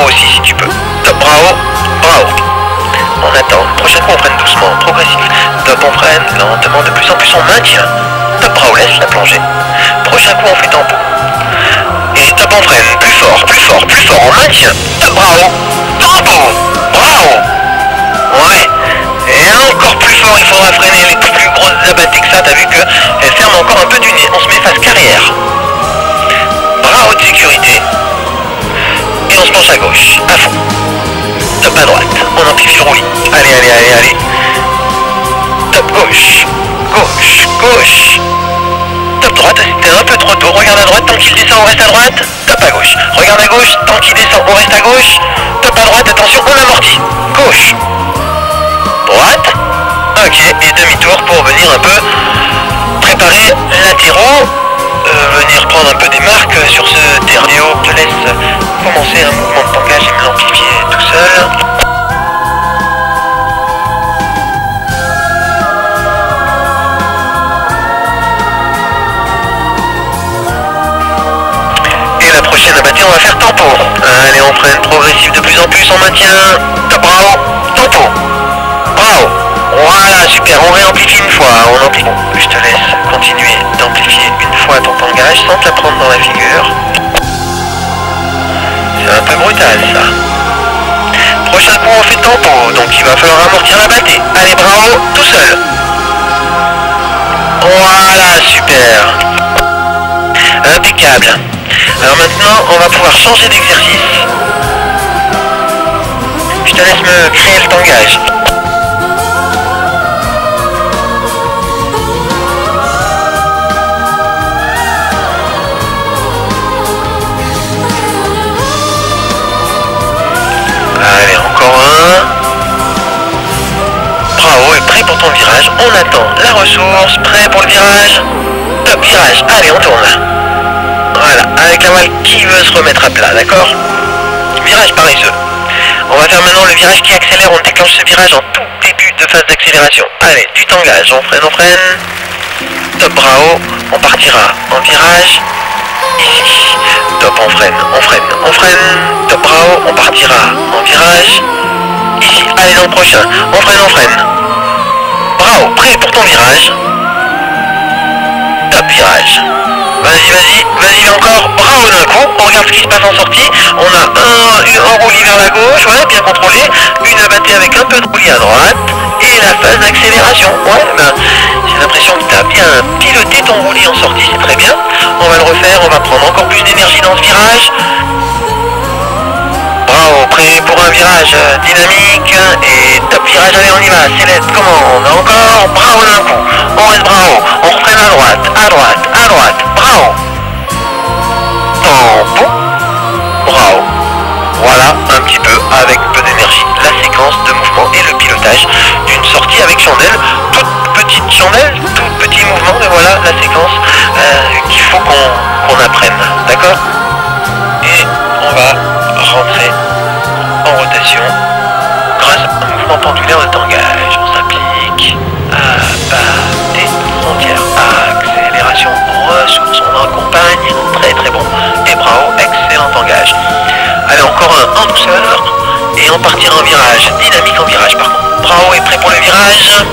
bravo aussi si tu peux. Top, bravo, bravo. On attend. Prochain coup on freine doucement, progressif. Top, on freine lentement, de plus en plus on maintient. Top, bravo, laisse la plongée. Prochain coup on fait tempo. Et top, on freine, plus fort, plus fort, plus fort, on maintient. Top, bravo, tempo, bravo. Ouais. Et encore plus fort, il faudra freiner les plus grosses abattés que ça. T'as vu qu'elle ferme encore un peu du nez. On se met face carrière. Bravo de sécurité. Et on se penche à gauche, à fond. Top à droite, on amplifie le roulis. Allez, allez, allez, allez. Top gauche, gauche, gauche. Top droite, c'était un peu trop tôt. Regarde à droite, tant qu'il descend, on reste à droite. Top à gauche. Regarde à gauche, tant qu'il descend, on reste à gauche. Top à droite, attention, on amortit. Gauche. Droite. Ok, et demi-tour pour venir un peu préparer latéraux. Venir prendre un peu des marques sur ce terreau. Je te laisse commencer un mouvement de tangage et me l'amplifier tout seul. Et la prochaine abattée, on va faire tempo. Allez, on freine progressif de plus en plus, on maintient. Top, bravo, tempo. Bravo. Voilà, super, on réamplifie une fois, on amplifie. Je te laisse continuer d'amplifier une fois ton tangage sans te la prendre dans la figure. C'est un peu brutal ça. Prochain coup on fait tempo, donc il va falloir amortir la battée. Allez, bravo, tout seul. Voilà, super. Impeccable. Alors maintenant, on va pouvoir changer d'exercice. Je te laisse me créer le tangage. Allez, encore un. Bravo, et prêt pour ton virage. On attend la ressource, prêt pour le virage. Top, virage. Allez, on tourne. Voilà, avec la voile qui veut se remettre à plat, d'accord? Virage paresseux. On va faire maintenant le virage qui accélère. On déclenche ce virage en tout début de phase d'accélération. Allez, du tangage. On freine, on freine. Top, bravo. On partira en virage. Ici. Top, on freine, on freine, on freine. Top, bravo, on partira en virage. Ici, allez dans le prochain. On freine, on freine. Bravo, prêt pour ton virage. Top, virage. Vas-y, vas-y, vas-y encore. Bravo d'un coup. On regarde ce qui se passe en sortie. On a un roulis vers la gauche, ouais, bien contrôlé. Une abattée avec un peu de roulis à droite. Et la phase d'accélération. Ouais, ben, j'ai l'impression que tu as bien piloté ton roulis en sortie, c'est très bien. On va le refaire, on va prendre encore plus d'énergie dans ce virage. Bravo, prêt pour un virage dynamique. Et top virage, allez on y va. Céleste, commande, encore. Bravo d'un coup. On reste bravo. On refreine à droite, à droite, à droite. Bravo. Tempo. Bravo. Voilà, un petit peu avec peu d'énergie. La séquence de mouvement et le pilotage d'une sortie avec chandelle. Toute petite chandelle, tout petit mouvement. Et voilà la séquence qu'il faut qu'on apprenne. D'accord? Et on va rentrer en rotation grâce à un mouvement pendulaire de tangage. On s'applique, abattée, frontière, accélération, ressource, on accompagne, très très bon, et bravo, excellent tangage. Allez, encore un en douceur, et on partira en virage, dynamique en virage par contre. Bravo, et prêt pour le virage.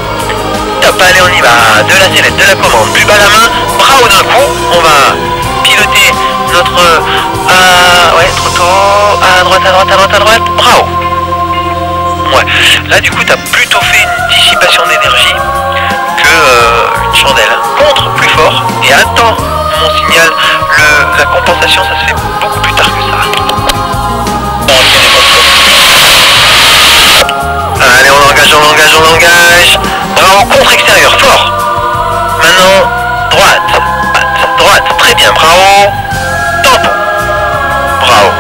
Top, allez on y va, de la sellette, de la commande, plus bas la main, bravo d'un coup, on va piloter notre... ouais, trop tôt, à droite, à droite, à droite, à droite, bravo. Ouais, là du coup t'as plutôt fait une dissipation d'énergie que une chandelle. Contre plus fort, et attends mon signal, la compensation ça se fait beaucoup plus tard que ça. Allez, on engage, on engage, on engage. Bravo, contre extérieur, fort. Maintenant, droite, droite, très bien, bravo. Tempo. Bravo.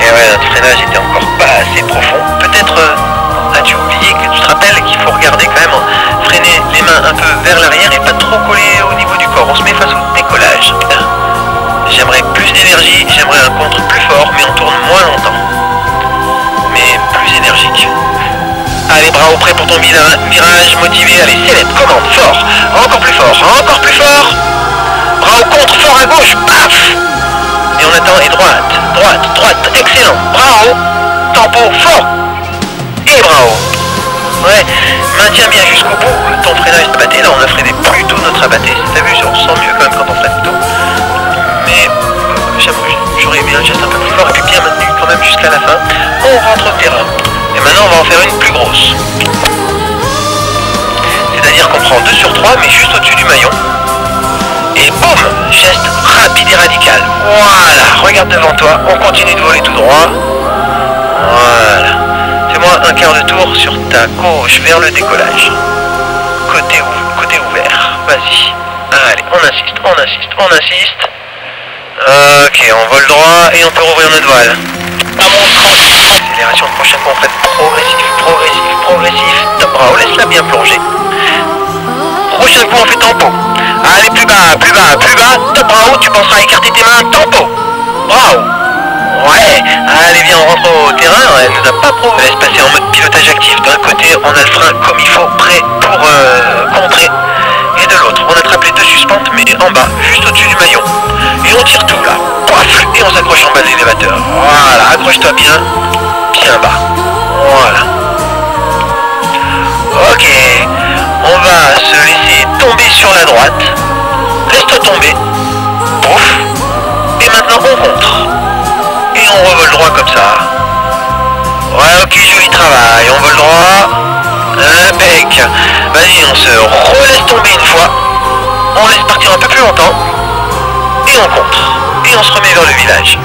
Et ouais, notre freinage était encore pas assez profond. Peut-être as-tu oublié que tu te rappelles qu'il faut regarder quand même, freiner les mains un peu vers l'arrière et pas trop coller au niveau du corps. On se met face au décollage. J'aimerais plus d'énergie, j'aimerais un contre plus fort, mais on tourne moins longtemps. Mais plus énergique. Allez, bravo, prêt pour ton virage, motivé. Allez, sellette, commande, fort. Encore plus fort, encore plus fort. Bravo, contre, fort à gauche, paf. Et on attend, et droite, droite, droite, excellent. tempo, fort. Et bravo. Ouais, maintiens bien jusqu'au bout ton freinage d'abatté. Là on a freiné plutôt notre abatté. T'as vu, on se sent mieux quand même quand on freine plutôt. Mais j'aurais bien le geste un peu plus fort et puis bien maintenu quand même jusqu'à la fin. On rentre au terrain. Et maintenant on va en faire une plus grosse. C'est-à-dire qu'on prend 2 sur 3 mais juste au-dessus du maillon. Et boum, geste rapide et radical. Voilà, regarde devant toi, on continue de voler tout droit. Voilà. Fais-moi un quart de tour sur ta gauche vers le décollage. Côté ouvert. Vas-y. Allez, on insiste, on insiste, on insiste. Ok, on vole droit et on peut rouvrir notre voile. Accélération de prochain coup, on fait progressif. Top, bravo, laisse-la bien plonger. Prochain coup, on fait tempo. Allez, plus bas. Top, bravo, tu penseras à écarter tes mains. Tempo. Bravo. Ouais. Allez, viens, on rentre au terrain. Elle nous a pas prouvé. Laisse passer en mode pilotage actif. D'un côté, on a le frein comme il faut, prêt pour contrer. Et de l'autre, on attrape les 2 suspentes, mais en bas, juste au-dessus du maillon. Et on tire tout là. Poif. Et on s'accroche en bas de l'élévateur. Voilà, accroche-toi bien. Bien bas. Voilà. Ok. On va se laisser tomber sur la droite. Laisse-toi tomber. Pouf. Et maintenant on contre. Et on revole droit comme ça. Ouais, ok, joli travail. On vole droit. Impec. Vas-y, on se relaisse tomber une fois. On laisse partir un peu plus longtemps. Et on contre. Et on se remet vers le village.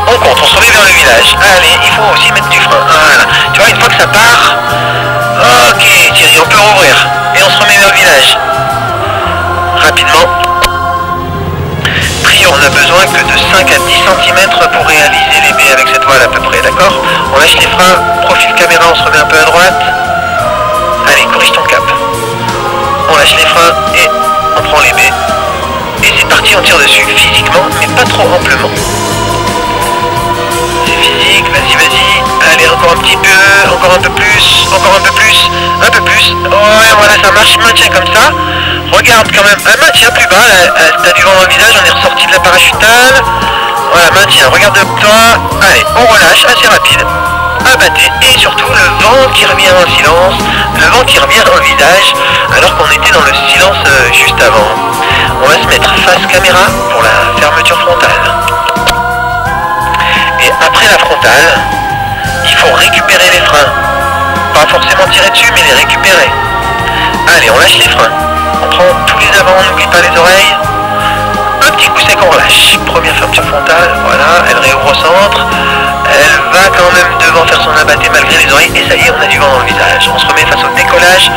On compte, on se remet vers le village. Allez, il faut aussi mettre du frein. Voilà. Tu vois, une fois que ça part. Ok, Thierry, on peut rouvrir. Et on se remet vers le village. Rapidement. Trio, on n'a besoin que de 5 à 10 cm pour réaliser les baies avec cette voile à peu près, d'accord? On lâche les freins, profil caméra, on se remet un peu à droite. Allez, corrige ton cap. On lâche les freins et on prend les baies. Et c'est parti, on tire dessus, physiquement, mais pas trop amplement. C'est physique, vas-y. Allez, encore un petit peu, encore un peu plus. Ouais, voilà, ça marche, maintiens comme ça. Regarde quand même, maintien plus bas, t'as du vent dans le visage, on est ressorti de la parachutale. Voilà, maintiens, regarde-toi. Allez, on relâche, assez rapide. Abatté, et surtout le vent qui revient en silence, le vent qui revient dans le visage, alors qu'on était dans le silence juste avant. On va se mettre face caméra pour la fermeture frontale. Et après la frontale, il faut récupérer les freins. Pas forcément tirer dessus, mais les récupérer. Allez, on lâche les freins. On prend tous les avants, on n'oublie pas les oreilles. Un petit coup sec, on relâche. Première fermeture frontale, voilà, elle réouvre au centre. Elle va quand même devant faire son abatté malgré les oreilles. Et ça y est, on a du vent dans le visage. On se remet face au décollage.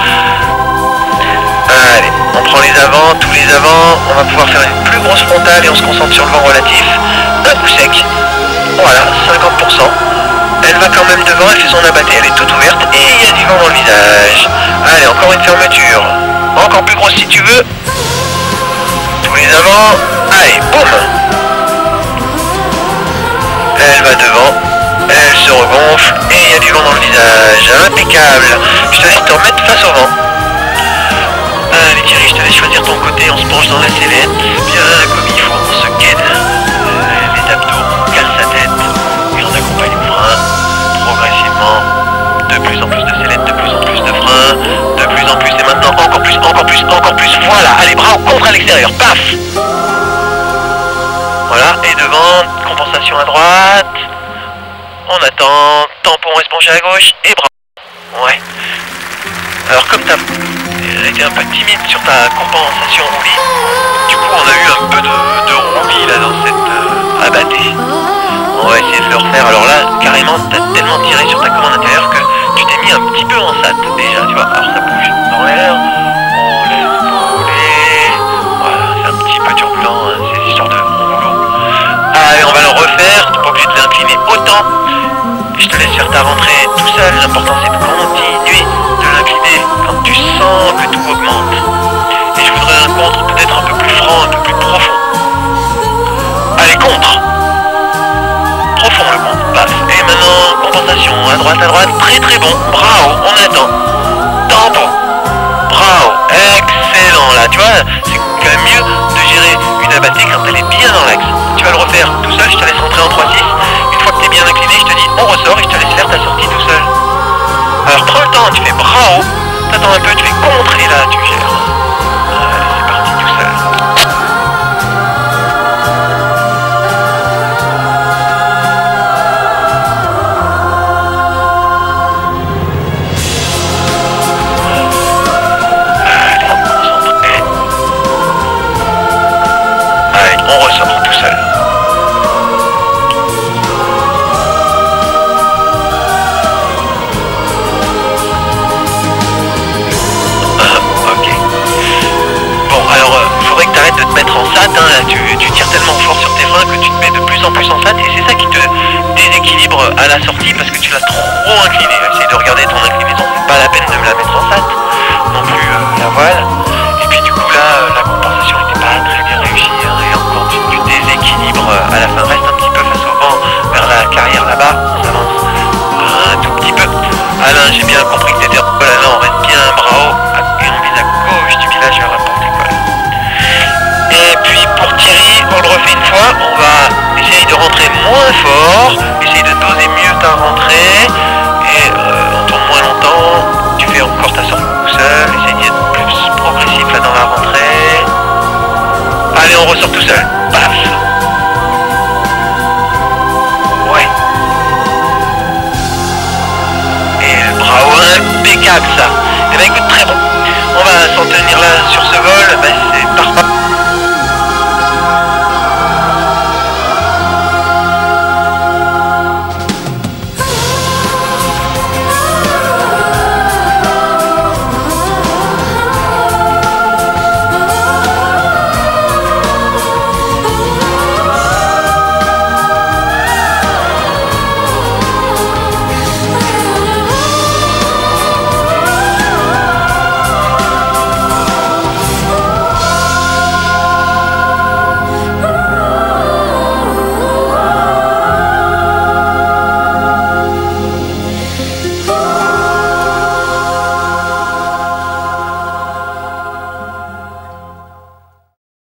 Allez, on prend les avants, tous les avants. On va pouvoir faire une plus grosse frontale et on se concentre sur le vent relatif. Un coup sec. Voilà, 50%. Elle va quand même devant, elle fait son abatté, elle est toute ouverte et il y a du vent dans le visage. Allez, encore une fermeture. Encore plus grosse si tu veux. Tous les avants. Allez, boum. Elle va devant. Elle se regonfle et il y a du vent dans le visage. Impeccable. Je te laisse te remettre face au vent. Allez Thierry, je te laisse choisir ton côté. On se penche dans la sellette. Bien comme il faut, on se gaine les abdos, on cale sa tête. Et on accompagne le frein. Progressivement. De plus en plus de sellettes, de plus en plus de freins. De plus en plus et maintenant encore plus. Voilà, allez, bras contre à l'extérieur. Paf. Voilà, et devant, compensation à droite. On attend, tampon esponché à gauche et bras. Ouais. Alors comme t'as été un peu timide sur ta compensation roulis, du coup on a eu un peu de roulis là dans cette abatté. On va essayer de le refaire. Alors là, carrément, t'as tellement tiré sur ta commande intérieure que tu t'es mis un petit peu en sat déjà, tu vois. Alors ça bouge dans l'air, on laisse couler. Voilà, c'est un petit peu turbulent, hein, c'est l'histoire de rouleau. Allez, on va le refaire, t'es pas obligé de l'incliner autant. Je te laisse faire ta rentrée tout seul, l'important c'est de continuer de l'incliner quand tu sens que tout augmente. Et je voudrais un contre peut-être un peu plus franc, un peu plus profond. Allez, contre. Profond le compte, paf. Et maintenant, compensation, à droite, très bon, bravo, on attend. Tempo, bravo, excellent là, tu vois, c'est quand même mieux de gérer une abattée quand elle est bien dans l'axe. Tu vas le refaire tout seul, je te laisse rentrer en 3-6. Une fois que tu es bien incliné, je te ta sortie tout seul. Alors prends le temps, tu fais bravo, t'attends un peu, tu fais contre et là tu gères. Allez, c'est parti tout seul. Allez, on ressort tout seul. Ok. Bon, alors, faudrait que t'arrêtes de te mettre en SAT, hein, là, tu tires tellement fort sur tes freins que tu te mets de plus en plus en SAT, et c'est ça qui te déséquilibre à la sortie parce que tu l'as trop incliné. Essaye de regarder ton inclinaison, c'est pas la peine de me la mettre en SAT, non plus la voile. Et puis du coup là, la compensation n'était pas très bien réussie, hein, et encore tu déséquilibres à la fin.